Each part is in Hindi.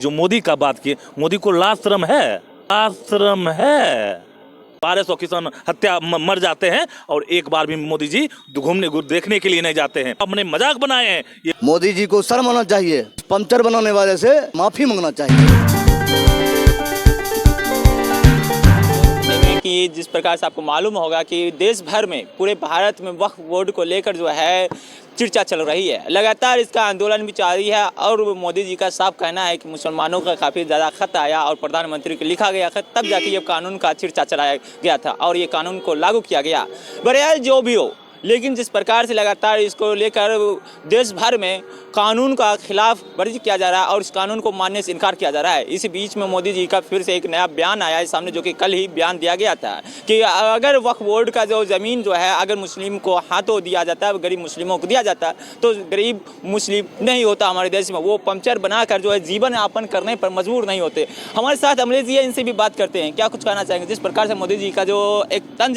जो मोदी का बात की, मोदी को लाशरम है, लाशरम है। 1200 किसान हत्या मर जाते हैं और एक बार भी मोदी जी घूमने देखने के लिए नहीं जाते हैं। अपने मजाक बनाए हैं। ये मोदी जी को शर्म आना चाहिए। पंचर बनाने वाले से माफी मांगना चाहिए कि जिस प्रकार से आपको मालूम होगा कि देश भर में, पूरे भारत में वक्फ बोर्ड को लेकर जो है चर्चा चल रही है। लगातार इसका आंदोलन भी जारी है और मोदी जी का साफ कहना है कि मुसलमानों का काफ़ी ज़्यादा खत आया और प्रधानमंत्री को लिखा गया खत, तब जाके ये कानून का चर्चा चलाया गया था और ये कानून को लागू किया गया। बहरहाल जो भी हो, लेकिन जिस प्रकार से लगातार इसको लेकर देश भर में कानून का खिलाफ वर्जी किया जा रहा है और इस कानून को मानने से इनकार किया जा रहा है। इस बीच में मोदी जी का फिर से एक नया बयान आया है सामने, जो कि कल ही बयान दिया गया था कि अगर वक्फ बोर्ड का जो ज़मीन जो है अगर मुस्लिम को हाथों दिया जाता है, गरीब मुस्लिमों को दिया जाता है, तो गरीब मुस्लिम नहीं होता हमारे देश में, वो पंचर बनाकर जो है जीवन यापन करने पर मजबूर नहीं होते। हमारे साथ अमलेश जी है, इनसे भी बात करते हैं। क्या कुछ कहना चाहेंगे जिस प्रकार से मोदी जी का जो एक तंज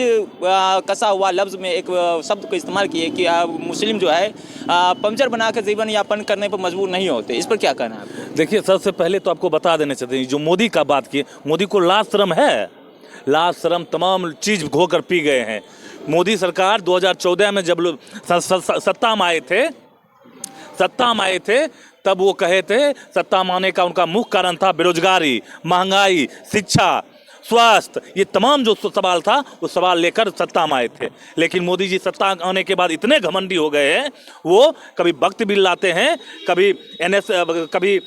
कसा हुआ लफ्ज़ में एक शब्द को इस्तेमाल किए कि मुस्लिम जो है पंचर बनाकर जीवन यापन करने पर मजबूर नहीं होते, इस पर क्या कहना है? देखिए, सबसे पहले तो आपको बता देना चाहते हैं, जो मोदी का बात की, मोदी को लाशरम है, लाशरम तमाम चीज़ धोकर पी गए हैं। मोदी सरकार 2014 में जब सत्ता में आए थे तब वो कहे थे, सत्ता में आने का उनका मुख्य कारण था बेरोजगारी, महंगाई, शिक्षा, स्वास्थ्य, ये तमाम जो सवाल था वो सवाल लेकर सत्ता में आए थे। लेकिन मोदी जी सत्ता आने के बाद इतने घमंडी हो गए हैं, वो कभी वक्त बिल लाते हैं, कभी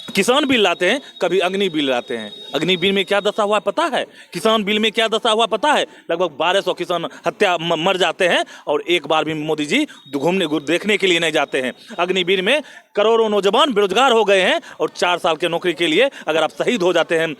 किसान बिल लाते हैं, कभी अग्नि बिल लाते हैं। अग्नि बिल में क्या दशा हुआ पता है? किसान बिल में क्या दशा हुआ पता है? लगभग 1200 किसान हत्या मर जाते हैं और एक बार भी मोदी जी घूमने देखने के लिए नहीं जाते हैं। अग्नि बिल में करोड़ों नौजवान बेरोजगार हो गए हैं और 4 साल के नौकरी के लिए अगर आप शहीद हो जाते हैं,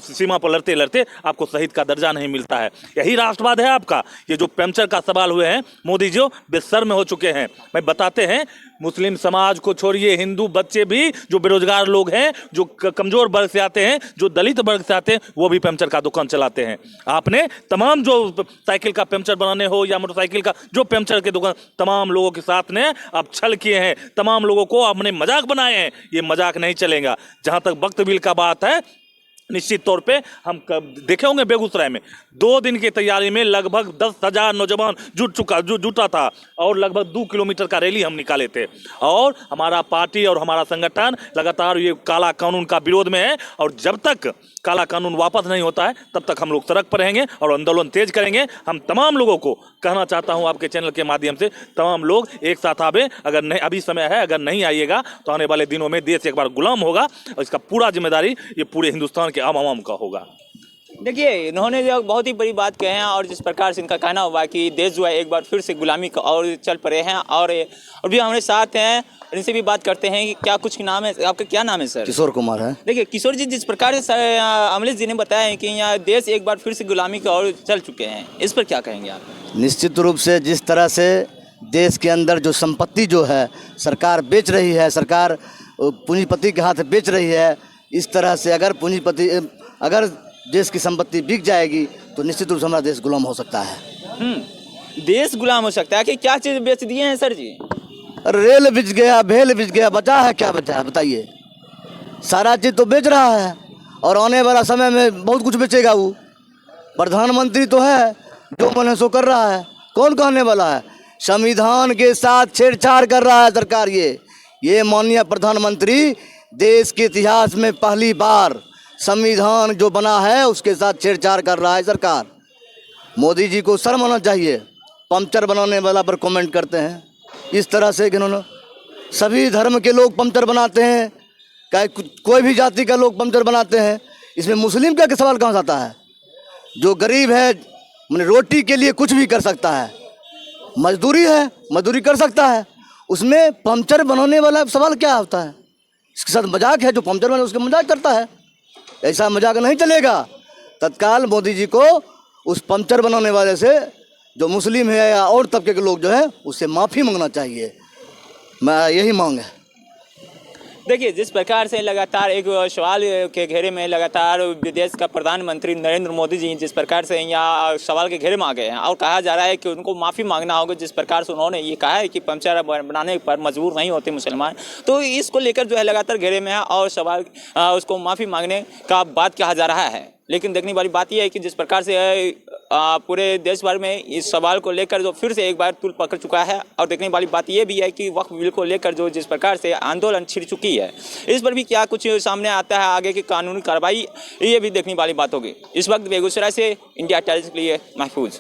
सीमा पर लड़ते लड़ते, आपको शहीद का दर्जा नहीं मिलता है। यही राष्ट्रवाद है आपका। ये जो पंचर का सवाल हुए हैं, मोदी जी बेशर्म हो चुके हैं। मैं बताते हैं, मुस्लिम समाज को छोड़िए, हिंदू बच्चे भी जो बेरोजगार लोग हैं, जो कमजोर वर्ग से आते हैं, जो दलित वर्ग से आते हैं, वो भी पंचर का दुकान चलाते हैं। आपने तमाम जो साइकिल का पंचर बनाने हो या मोटरसाइकिल का जो पंचर के दुकान, तमाम लोगों के साथ ने आप छल किए हैं, तमाम लोगों को आपने मजाक बनाए हैं। ये मजाक नहीं चलेगा। जहां तक वक्त बिल का बात है, निश्चित तौर पे हम देखे होंगे बेगूसराय में 2 दिन की तैयारी में लगभग 10,000 नौजवान जुटा था और लगभग 2 किलोमीटर का रैली हम निकाले थे। और हमारा पार्टी और हमारा संगठन लगातार ये काला कानून का विरोध में है और जब तक काला कानून वापस नहीं होता है तब तक हम लोग सड़क पर रहेंगे और आंदोलन तेज करेंगे। हम तमाम लोगों को कहना चाहता हूं आपके चैनल के माध्यम से, तमाम लोग एक साथ आवे। अगर नहीं, अभी समय है, अगर नहीं आइएगा तो आने वाले दिनों में देश एक बार गुलाम होगा और इसका पूरा जिम्मेदारी ये पूरे हिंदुस्तान के आवाम का होगा। देखिए, इन्होंने जो बहुत ही बड़ी बात कहे हैं और जिस प्रकार से इनका कहना हुआ कि देश जो है एक बार फिर से गुलामी का और चल पड़े हैं। और भी हमारे साथ हैं, इनसे भी बात करते हैं कि क्या कुछ नाम है आपका? क्या नाम है सर? किशोर कुमार है। देखिए किशोर जी, जिस प्रकार से अमलेश जी ने बताया कि यहाँ देश एक बार फिर से गुलामी की ओर चल चुके हैं, इस पर क्या कहेंगे आप? निश्चित रूप से जिस तरह से देश के अंदर जो संपत्ति जो है सरकार बेच रही है, सरकार पूंजीपति के हाथ बेच रही है, इस तरह से अगर देश की संपत्ति बिक जाएगी तो निश्चित रूप से हमारा देश गुलाम हो सकता है। देश गुलाम हो सकता है कि क्या चीज़ बेच दिए हैं सर जी? रेल बिक गया, भेल बिक गया, बचा है क्या? बचा है बताइए? सारा चीज़ तो बेच रहा है और आने वाला समय में बहुत कुछ बेचेगा। वो प्रधानमंत्री तो है, जो मन है सो कर रहा है। कौन कहने वाला है? संविधान के साथ छेड़छाड़ कर रहा है सरकार। ये माननीय प्रधानमंत्री देश के इतिहास में पहली बार संविधान जो बना है उसके साथ छेड़छाड़ कर रहा है सरकार। मोदी जी को शर्म आना चाहिए। पंचर बनाने वाला पर कमेंट करते हैं इस तरह से कि उन्होंने सभी धर्म के लोग पंचर बनाते हैं, कोई भी जाति का लोग पंचर बनाते हैं। इसमें मुस्लिम का सवाल कहाँ से आता है? जो गरीब है मैंने रोटी के लिए कुछ भी कर सकता है, मजदूरी है, मजदूरी कर सकता है, उसमें पंचर बनाने वाला सवाल क्या होता है? इसके साथ मजाक है, जो पंचर बना उसके मजाक करता है। ऐसा मजाक नहीं चलेगा। तत्काल मोदी जी को उस पंचर बनाने वाले से, जो मुस्लिम है या और तबके के लोग जो है, उससे माफ़ी मांगना चाहिए। मैं यही मांग है। देखिए, जिस प्रकार से लगातार एक सवाल के घेरे में लगातार विदेश का प्रधानमंत्री नरेंद्र मोदी जी जिस प्रकार से यहाँ सवाल के घेरे में आ गए हैं और कहा जा रहा है कि उनको माफ़ी मांगना होगा, जिस प्रकार से उन्होंने ये कहा है कि पंचर बनाने पर मजबूर नहीं होते मुसलमान, तो इसको लेकर जो है लगातार घेरे में है और सवाल उसको माफ़ी मांगने का बात कहा जा रहा है। लेकिन देखने वाली बात यह है कि जिस प्रकार से पूरे देश भर में इस सवाल को लेकर जो फिर से एक बार तूल पकड़ चुका है, और देखने वाली बात यह भी है कि वक्फ बिल को लेकर जो जिस प्रकार से आंदोलन छिड़ चुकी है, इस पर भी क्या कुछ सामने आता है आगे की कानूनी कार्रवाई, ये भी देखने वाली बात होगी। इस वक्त बेगूसराय से इंडिया टाइम्स के लिए महफूज।